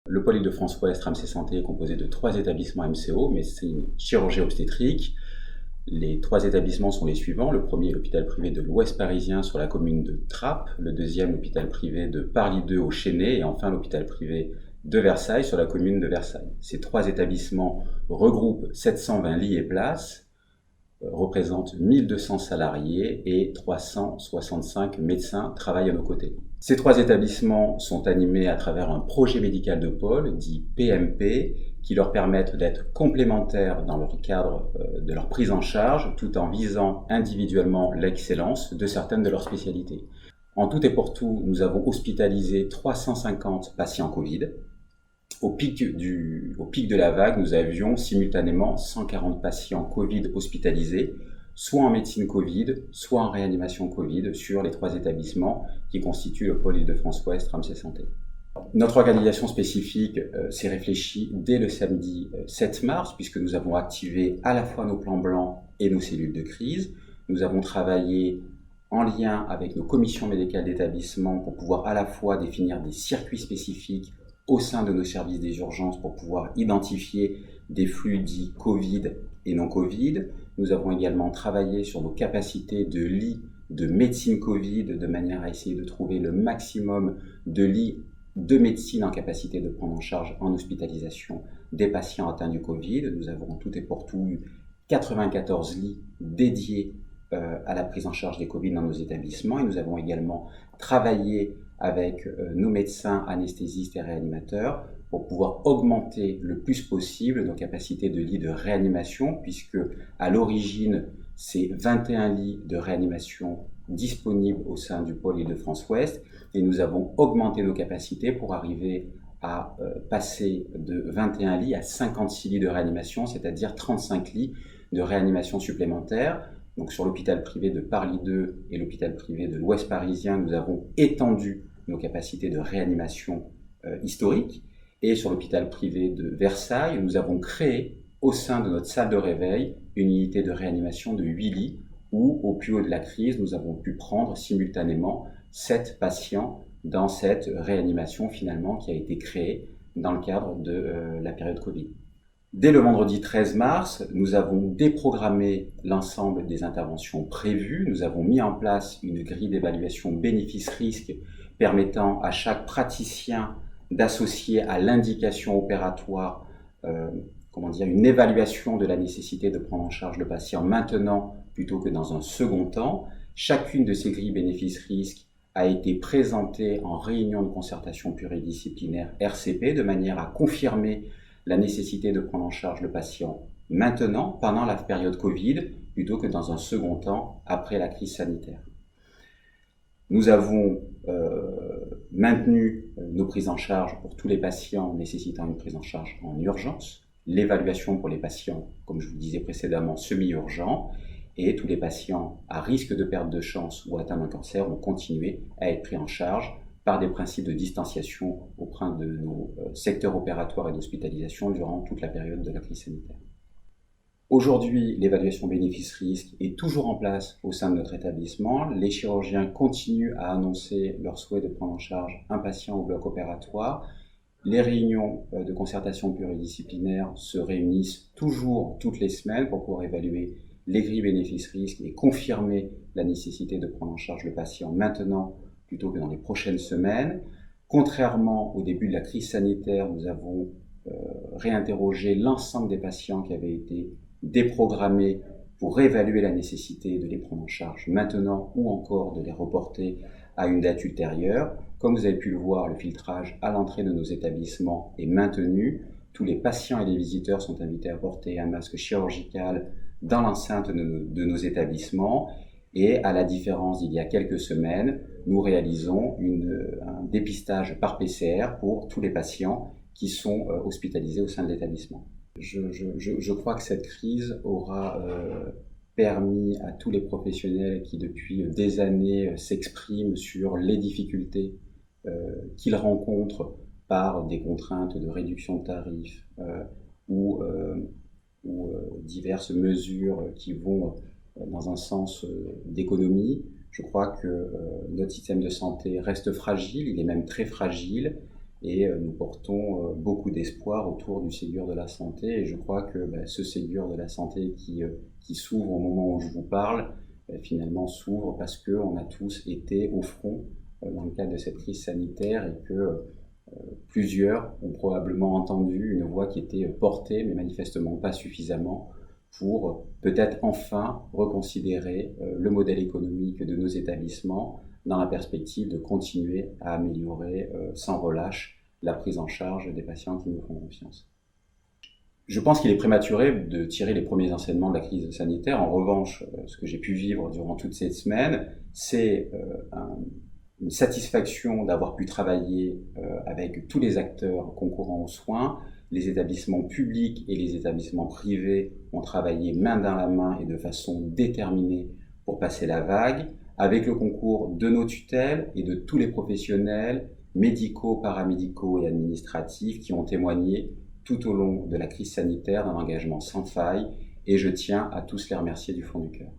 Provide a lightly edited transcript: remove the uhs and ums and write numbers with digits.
Le pôle Île-de-France-Ouest Ramsay Santé est composé de 3 établissements MCO, médecine, chirurgie obstétrique. Les 3 établissements sont les suivants. Le premier est l'hôpital privé de l'Ouest parisien sur la commune de Trappes. Le deuxième, l'hôpital privé de Parly 2 au Chesnay. Et enfin, l'hôpital privé de Versailles sur la commune de Versailles. Ces 3 établissements regroupent 720 lits et places, représentent 1200 salariés et 365 médecins travaillent à nos côtés. Ces 3 établissements sont animés à travers un projet médical de pôle, dit PMP, qui leur permettent d'être complémentaires dans le cadre de leur prise en charge, tout en visant individuellement l'excellence de certaines de leurs spécialités. En tout et pour tout, nous avons hospitalisé 350 patients Covid. Au pic de la vague, nous avions simultanément 140 patients Covid hospitalisés, soit en médecine Covid, soit en réanimation Covid, sur les 3 établissements qui constituent le pôle Île-de-France-Ouest Ramsay Santé. Notre organisation spécifique s'est réfléchie dès le samedi 7 mars, puisque nous avons activé à la fois nos plans blancs et nos cellules de crise. Nous avons travaillé en lien avec nos commissions médicales d'établissement pour pouvoir à la fois définir des circuits spécifiques au sein de nos services des urgences pour pouvoir identifier des flux dits Covid et non Covid. Nous avons également travaillé sur nos capacités de lits de médecine Covid de manière à essayer de trouver le maximum de lits de médecine en capacité de prendre en charge en hospitalisation des patients atteints du Covid. Nous avons tout et pour tout eu 94 lits dédiés à la prise en charge des Covid dans nos établissements et nous avons également travaillé avec nos médecins, anesthésistes et réanimateurs pour pouvoir augmenter le plus possible nos capacités de lits de réanimation puisque à l'origine, c'est 21 lits de réanimation disponibles au sein du pôle Île-de-France-Ouest et nous avons augmenté nos capacités pour arriver à passer de 21 lits à 56 lits de réanimation, c'est-à-dire 35 lits de réanimation supplémentaires. Donc sur l'hôpital privé de Parly 2 et l'hôpital privé de l'Ouest parisien, nous avons étendu nos capacités de réanimation historiques. Et sur l'hôpital privé de Versailles, nous avons créé au sein de notre salle de réveil une unité de réanimation de 8 lits où, au plus haut de la crise, nous avons pu prendre simultanément 7 patients dans cette réanimation finalement qui a été créée dans le cadre de la période Covid. Dès le vendredi 13 mars, nous avons déprogrammé l'ensemble des interventions prévues. Nous avons mis en place une grille d'évaluation bénéfice-risque permettant à chaque praticien d'associer à l'indication opératoire une évaluation de la nécessité de prendre en charge le patient maintenant plutôt que dans un second temps. Chacune de ces grilles bénéfice-risque a été présentée en réunion de concertation pluridisciplinaire RCP de manière à confirmer la nécessité de prendre en charge le patient maintenant, pendant la période Covid, plutôt que dans un second temps, après la crise sanitaire. Nous avons maintenu nos prises en charge pour tous les patients nécessitant une prise en charge en urgence, l'évaluation pour les patients, comme je vous le disais précédemment, semi-urgents, et tous les patients à risque de perte de chance ou atteints d'un cancer ont continué à être pris en charge par des principes de distanciation auprès de nos secteurs opératoires et d'hospitalisation durant toute la période de la crise sanitaire. Aujourd'hui, l'évaluation bénéfice-risque est toujours en place au sein de notre établissement. Les chirurgiens continuent à annoncer leur souhait de prendre en charge un patient au bloc opératoire. Les réunions de concertation pluridisciplinaire se réunissent toujours toutes les semaines pour pouvoir évaluer les grilles bénéfice-risque et confirmer la nécessité de prendre en charge le patient maintenant plutôt que dans les prochaines semaines. Contrairement au début de la crise sanitaire, nous avons réinterrogé l'ensemble des patients qui avaient été déprogrammés pour réévaluer la nécessité de les prendre en charge maintenant ou encore de les reporter à une date ultérieure. Comme vous avez pu le voir, le filtrage à l'entrée de nos établissements est maintenu. Tous les patients et les visiteurs sont invités à porter un masque chirurgical dans l'enceinte de nos établissements. Et à la différence d'il y a quelques semaines, nous réalisons un dépistage par PCR pour tous les patients qui sont hospitalisés au sein de l'établissement. Je crois que cette crise aura permis à tous les professionnels qui depuis des années s'expriment sur les difficultés qu'ils rencontrent par des contraintes de réduction de tarifs ou diverses mesures qui vont dans un sens d'économie. Je crois que notre système de santé reste fragile, il est même très fragile, et nous portons beaucoup d'espoir autour du Ségur de la santé. Et je crois que ce Ségur de la santé qui s'ouvre au moment où je vous parle, finalement s'ouvre parce qu'on a tous été au front dans le cadre de cette crise sanitaire et que plusieurs ont probablement entendu une voix qui était portée, mais manifestement pas suffisamment, pour peut-être enfin reconsidérer le modèle économique de nos établissements dans la perspective de continuer à améliorer sans relâche la prise en charge des patients qui nous font confiance. Je pense qu'il est prématuré de tirer les premiers enseignements de la crise sanitaire. En revanche, ce que j'ai pu vivre durant toutes ces semaines, c'est une satisfaction d'avoir pu travailler avec tous les acteurs concourant aux soins. Les établissements publics et les établissements privés ont travaillé main dans la main et de façon déterminée pour passer la vague, avec le concours de nos tutelles et de tous les professionnels médicaux, paramédicaux et administratifs qui ont témoigné tout au long de la crise sanitaire d'un engagement sans faille, et je tiens à tous les remercier du fond du cœur.